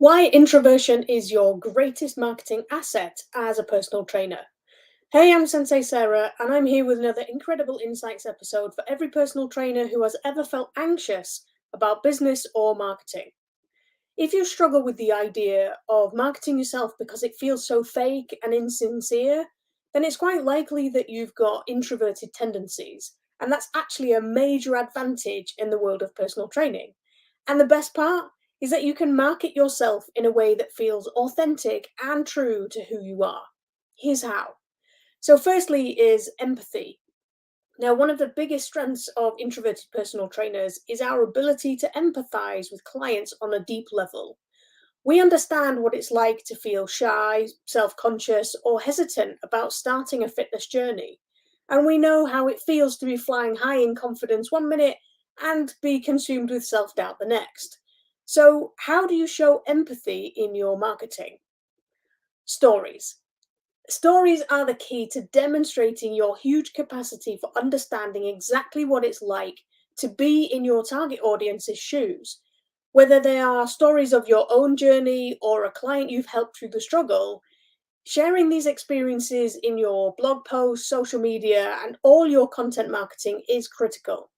Why introversion is your greatest marketing asset as a personal trainer. Hey, I'm Sensei Sarah, and I'm here with another incredible insights episode for every personal trainer who has ever felt anxious about business or marketing. If you struggle with the idea of marketing yourself because it feels so fake and insincere, then it's quite likely that you've got introverted tendencies, and that's actually a major advantage in the world of personal training. And the best part is that you can market yourself in a way that feels authentic and true to who you are. Here's how. So, firstly, is empathy. Now, one of the biggest strengths of introverted personal trainers is our ability to empathize with clients on a deep level. We understand what it's like to feel shy, self conscious, or hesitant about starting a fitness journey. And we know how it feels to be flying high in confidence one minute and be consumed with self doubt the next. So, how do you show empathy in your marketing? Stories. Stories are the key to demonstrating your huge capacity for understanding exactly what it's like to be in your target audience's shoes. Whether they are stories of your own journey or a client you've helped through the struggle, sharing these experiences in your blog posts, social media, and all your content marketing is critical.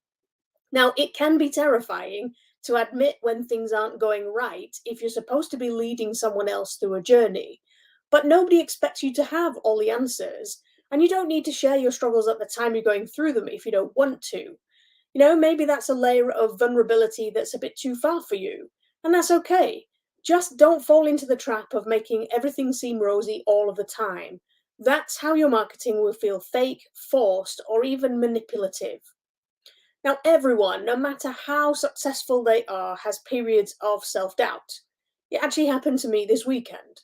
Now, it can be terrifying to admit when things aren't going right if you're supposed to be leading someone else through a journey. But nobody expects you to have all the answers, and you don't need to share your struggles at the time you're going through them if you don't want to. Maybe that's a layer of vulnerability that's a bit too far for you, and that's okay. Just don't fall into the trap of making everything seem rosy all of the time. That's how your marketing will feel fake, forced, or even manipulative. Now, everyone, no matter how successful they are, has periods of self doubt. It actually happened to me this weekend.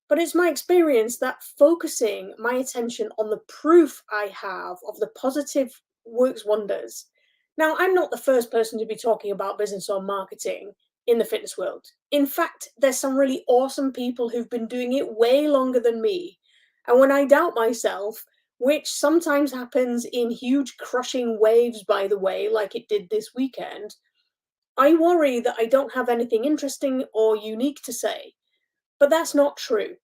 But it's my experience that focusing my attention on the proof I have of the positive works wonders. Now, I'm not the first person to be talking about business or marketing in the fitness world. In fact, there's some really awesome people who've been doing it way longer than me. And when I doubt myself, which sometimes happens in huge crushing waves, by the way, like it did this weekend, I worry that I don't have anything interesting or unique to say. But that's not true.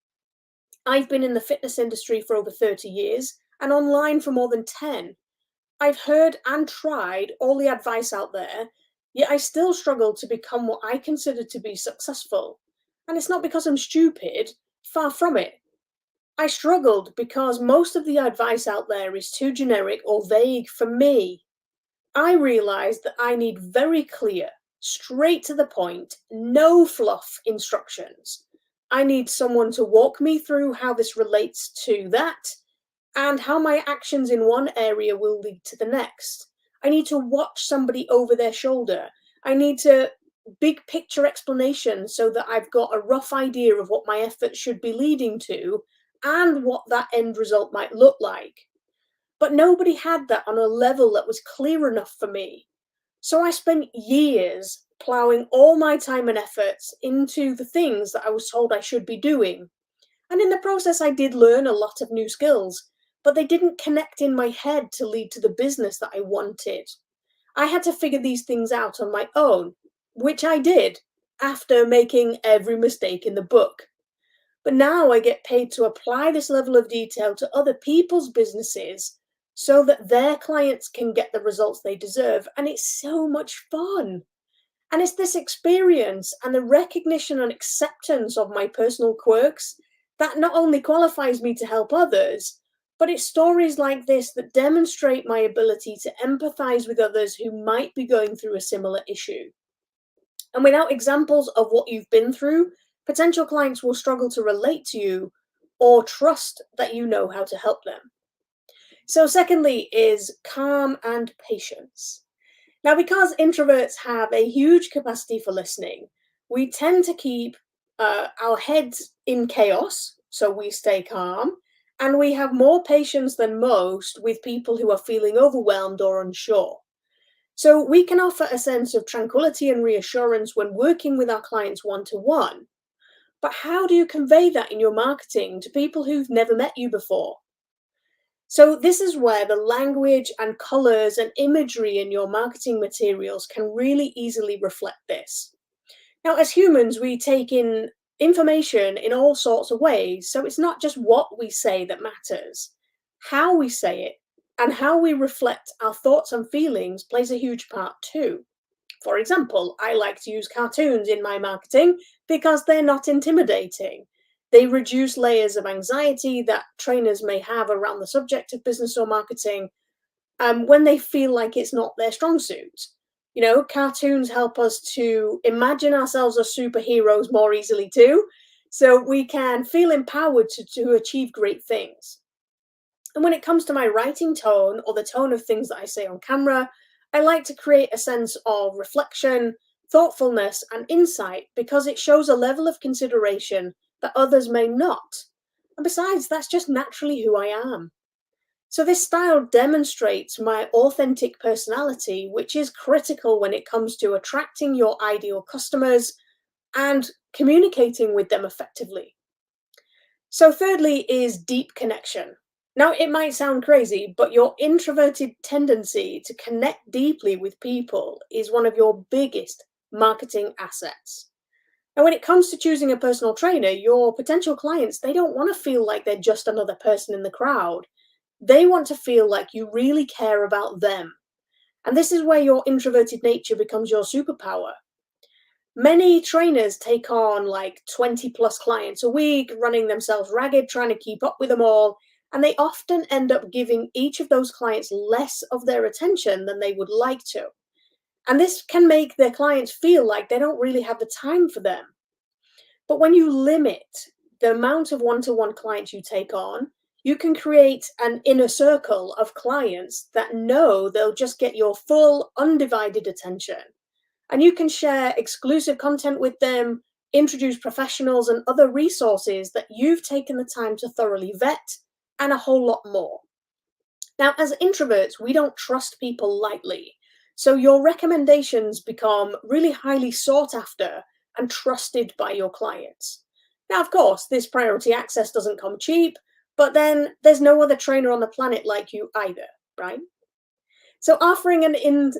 I've been in the fitness industry for over 30 years and online for more than 10. I've heard and tried all the advice out there, yet I still struggle to become what I consider to be successful. And it's not because I'm stupid, far from it. I struggled because most of the advice out there is too generic or vague for me. I realized that I need very clear, straight to the point, no fluff instructions. I need someone to walk me through how this relates to that and how my actions in one area will lead to the next. I need to watch somebody over their shoulder. I need to big picture explanation so that I've got a rough idea of what my efforts should be leading to and what that end result might look like. But nobody had that on a level that was clear enough for me. So I spent years plowing all my time and efforts into the things that I was told I should be doing. And in the process, I did learn a lot of new skills, but they didn't connect in my head to lead to the business that I wanted. I had to figure these things out on my own, which I did after making every mistake in the book. But now I get paid to apply this level of detail to other people's businesses so that their clients can get the results they deserve. And it's so much fun. And it's this experience and the recognition and acceptance of my personal quirks that not only qualifies me to help others, but it's stories like this that demonstrate my ability to empathize with others who might be going through a similar issue. And without examples of what you've been through, potential clients will struggle to relate to you or trust that you know how to help them. So, secondly, is calm and patience. Now, because introverts have a huge capacity for listening, we tend to keep our heads in chaos, so we stay calm, and we have more patience than most with people who are feeling overwhelmed or unsure. So we can offer a sense of tranquility and reassurance when working with our clients one to one. But how do you convey that in your marketing to people who've never met you before? So, this is where the language and colors and imagery in your marketing materials can really easily reflect this. Now, as humans, we take in information in all sorts of ways, so it's not just what we say that matters. How we say it and how we reflect our thoughts and feelings plays a huge part too. For example, I like to use cartoons in my marketing because they're not intimidating. They reduce layers of anxiety that trainers may have around the subject of business or marketing when they feel like it's not their strong suit. You know, cartoons help us to imagine ourselves as superheroes more easily too, so we can feel empowered to achieve great things. And when it comes to my writing tone or the tone of things that I say on camera, I like to create a sense of reflection, thoughtfulness, and insight because it shows a level of consideration that others may not. And besides, that's just naturally who I am. So, this style demonstrates my authentic personality, which is critical when it comes to attracting your ideal customers and communicating with them effectively. So, thirdly, is deep connection. Now, it might sound crazy, but your introverted tendency to connect deeply with people is one of your biggest marketing assets. And when it comes to choosing a personal trainer, your potential clients, they don't want to feel like they're just another person in the crowd. They want to feel like you really care about them. And this is where your introverted nature becomes your superpower. Many trainers take on like 20 plus clients a week, running themselves ragged, trying to keep up with them all. And they often end up giving each of those clients less of their attention than they would like to. And this can make their clients feel like they don't really have the time for them. But when you limit the amount of one to one clients you take on, you can create an inner circle of clients that know they'll just get your full, undivided attention. And you can share exclusive content with them, introduce professionals and other resources that you've taken the time to thoroughly vet, and a whole lot more. Now, as introverts, we don't trust people lightly. So your recommendations become really highly sought after and trusted by your clients. Now, of course, this priority access doesn't come cheap, but then there's no other trainer on the planet like you either, right? So, offering an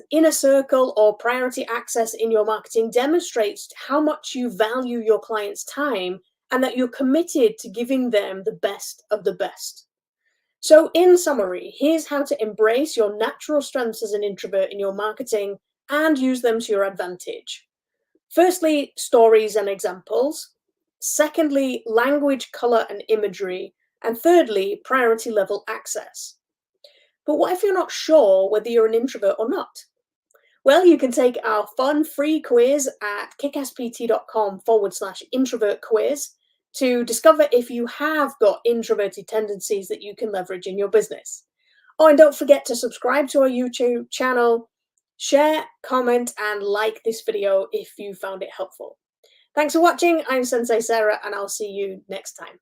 inner circle or priority access in your marketing demonstrates how much you value your clients' time and that you're committed to giving them the best of the best. So, in summary, here's how to embrace your natural strengths as an introvert in your marketing and use them to your advantage. Firstly, stories and examples. Secondly, language, color, and imagery. And thirdly, priority level access. But what if you're not sure whether you're an introvert or not? Well, you can take our fun free quiz at kickasspt.com/introvert quiz to discover if you have got introverted tendencies that you can leverage in your business. Oh, and don't forget to subscribe to our YouTube channel, share, comment, and like this video if you found it helpful. Thanks for watching. I'm Sensei Sarah, and I'll see you next time.